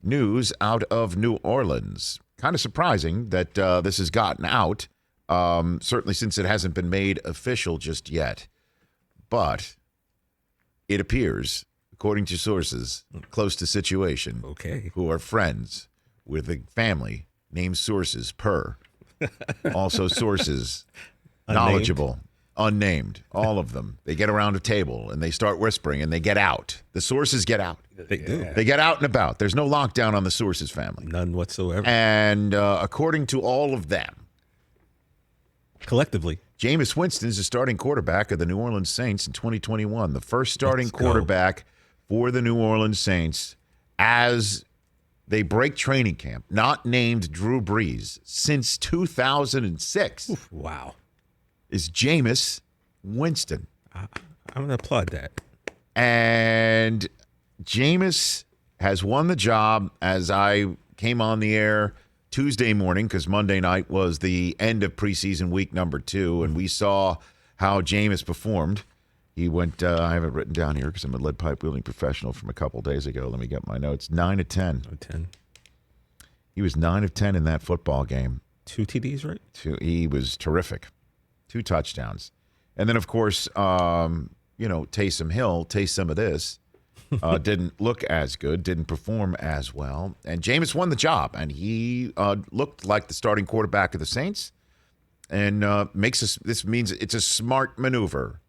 news out of New Orleans. Kind of surprising that this has gotten out, certainly since it hasn't been made official just yet. But it appears, according to sources close to situation, who are friends with a family named Sources per, also sources, knowledgeable, unnamed, all of them. They get around a table and they start whispering and they get out. The sources get out. They do. They get out and about. There's no lockdown on the Sources family. None whatsoever. And according to all of them, collectively, Jameis Winston is the starting quarterback of the New Orleans Saints in 2021. The first starting quarterback for the New Orleans Saints as they break training camp, not named Drew Brees since 2006. Oof, wow. Is Jameis Winston. I'm going to applaud that. And Jameis has won the job as I came on the air Tuesday morning, because Monday night was the end of preseason week number 2, and we saw how Jameis performed. He went, I have it written down here because I'm a lead pipe wielding professional from a couple days ago. Let me get my notes. 9 of 10. 10. He was 9 of 10 in that football game. 2 TDs, right? He was terrific. 2 touchdowns. And then, of course, Taysom Hill, taste some of this, didn't look as good, didn't perform as well. And Jameis won the job, and he looked like the starting quarterback of the Saints. And this means it's a smart maneuver.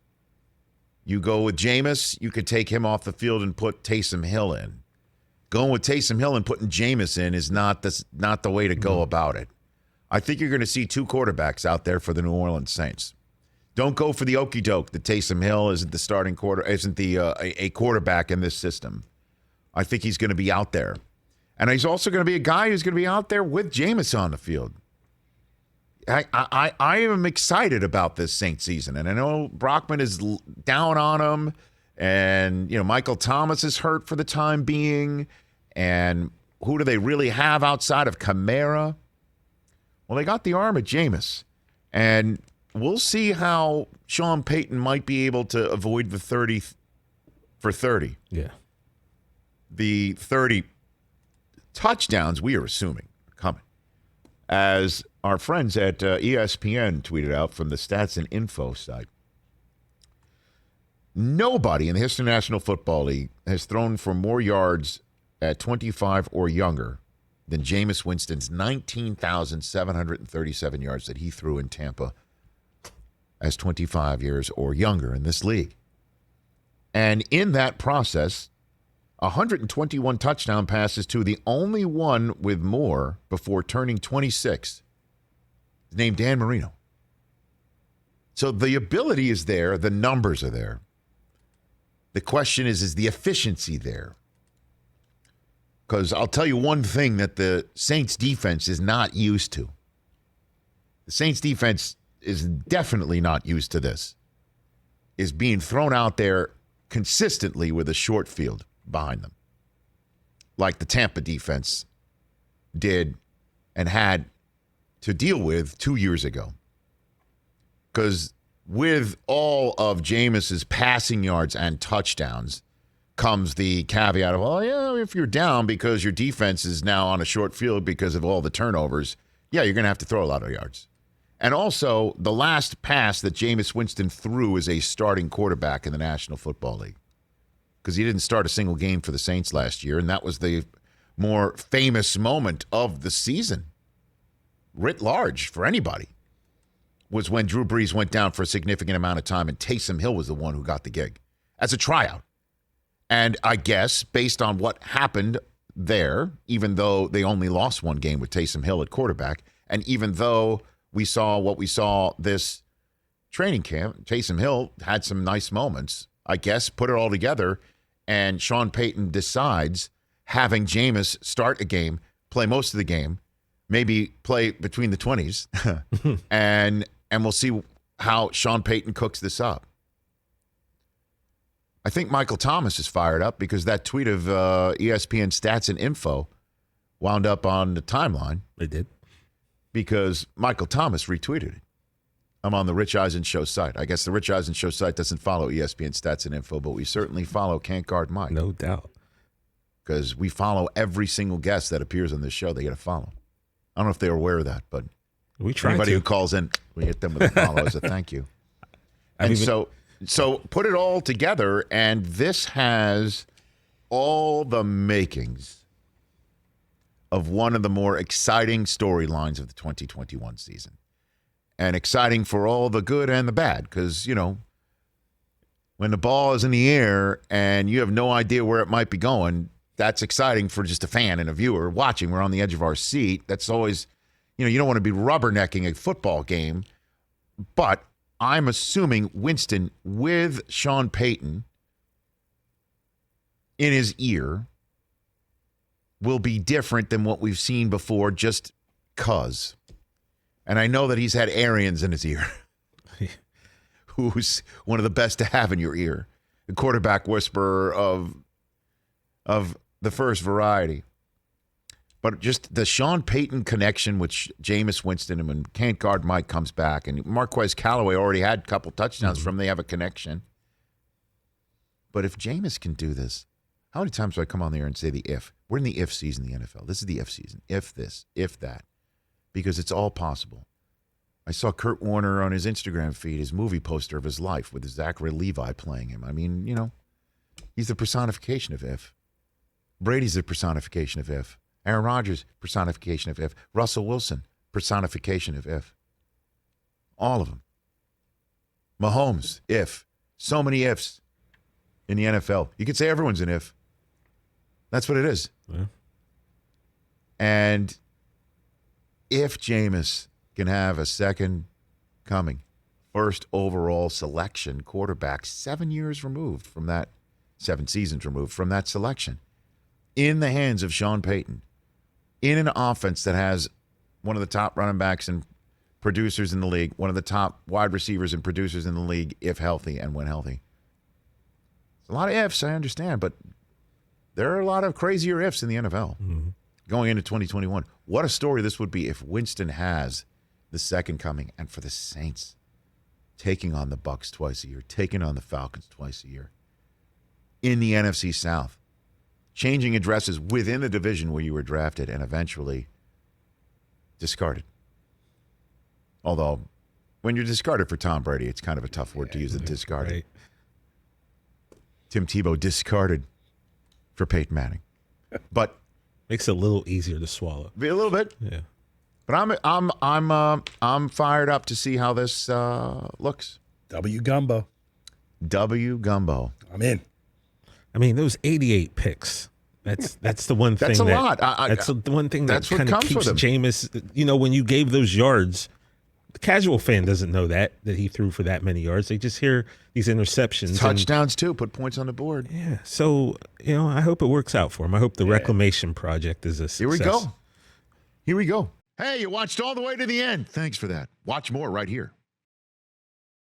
You go with Jameis, you could take him off the field and put Taysom Hill in. Going with Taysom Hill and putting Jameis in is not the way to go about it. I think you're going to see 2 quarterbacks out there for the New Orleans Saints. Don't go for the okey doke that Taysom Hill isn't the starting a quarterback in this system. I think he's going to be out there, and he's also going to be a guy who's going to be out there with Jameis on the field. I am excited about this Saints season, and I know Brockman is down on him, and Michael Thomas is hurt for the time being, and who do they really have outside of Kamara? Well, they got the arm of Jameis, and we'll see how Sean Payton might be able to avoid the 30 for 30. Yeah. The 30 touchdowns we are assuming are coming. As our friends at ESPN tweeted out from the Stats and Info site, nobody in the history of the National Football League has thrown for more yards at 25 or younger than Jameis Winston's 19,737 yards that he threw in Tampa as 25 years or younger in this league. And in that process, 121 touchdown passes to the only one with more before turning 26, named Dan Marino. So the ability is there. The numbers are there. The question is the efficiency there? Because I'll tell you one thing that the Saints defense is not used to. The Saints defense is definitely not used to this, is being thrown out there consistently with a short field behind them, like the Tampa defense did and had to deal with 2 years ago. Because with all of Jameis's passing yards and touchdowns comes the caveat of, well, yeah, if you're down because your defense is now on a short field because of all the turnovers, yeah, you're going to have to throw a lot of yards. And also, the last pass that Jameis Winston threw as a starting quarterback in the National Football League, because he didn't start a single game for the Saints last year, and that was the more famous moment of the season, writ large for anybody, was when Drew Brees went down for a significant amount of time, and Taysom Hill was the one who got the gig as a tryout. And I guess, based on what happened there, even though they only lost one game with Taysom Hill at quarterback, and even though we saw what we saw this training camp, Taysom Hill had some nice moments, I guess, put it all together, and Sean Payton decides having Jameis start a game, play most of the game, maybe play between the 20s, and we'll see how Sean Payton cooks this up. I think Michael Thomas is fired up because that tweet of ESPN Stats and Info wound up on the timeline. It did. Because Michael Thomas retweeted it. I'm on the Rich Eisen Show site. I guess the Rich Eisen Show site doesn't follow ESPN Stats and Info, but we certainly follow Can't Guard Mike. No doubt. because we follow every single guest that appears on this show. They get a follow. I don't know if they're aware of that, but We try anybody to. who calls in, we hit them with a follow as a thank you. And so put it all together, and this has all the makings of one of the more exciting storylines of the 2021 season. And exciting for all the good and the bad, because, you know, when the ball is in the air and you have no idea where it might be going, that's exciting for just a fan and a viewer watching. We're on the edge of our seat. That's always, you know, you don't want to be rubbernecking a football game. But I'm assuming Winston with Sean Payton in his ear will be different than what we've seen before just cuz. And I know that he's had Arians in his ear, who's one of the best to have in your ear, the quarterback whisperer of the first variety. But just the Sean Payton connection with Jameis Winston, and when can't guard Mike comes back, and Marquez Callaway already had a couple touchdowns from, they have a connection. But if Jameis can do this, how many times do I come on the air and say the if? We're in the if season in the NFL. This is the if season. If this, if that. Because it's all possible. I saw Kurt Warner on his Instagram feed, his movie poster of his life with Zachary Levi playing him. I mean, you know, he's the personification of if. Brady's the personification of if. Aaron Rodgers, personification of if. Russell Wilson, personification of if. All of them. Mahomes, if. So many ifs in the NFL. You could say everyone's an if. That's what it is. Yeah. And if Jameis can have a second coming, first overall selection quarterback, 7 years removed from that, 7 seasons removed from that selection, in the hands of Sean Payton, in an offense that has one of the top running backs and producers in the league, one of the top wide receivers and producers in the league, if healthy and when healthy. It's a lot of ifs, I understand, but there are a lot of crazier ifs in the NFL going into 2021. What a story this would be if Winston has the second coming, and for the Saints taking on the Bucs twice a year, taking on the Falcons twice a year in the NFC South, changing addresses within the division where you were drafted and eventually discarded. Although, when you're discarded for Tom Brady, it's kind of a tough word to use, discarded. Right. Tim Tebow discarded for Peyton Manning. But Makes it a little easier to swallow. a little bit. Yeah. But I'm fired up to see how this looks. W Gumbo. W Gumbo. I'm in. I mean, those 88 picks. That's the one thing. That's a lot. That's the one thing that that's what kind of comes keeps with him. Jameis. You know, when you gave those yards, the casual fan doesn't know that he threw for that many yards. They just hear these interceptions, Touchdowns too. Put points on the board. Yeah. So you know, I hope it works out for him. I hope the reclamation project is a success. Here we go. Here we go. Hey, you watched all the way to the end. Thanks for that. Watch more right here.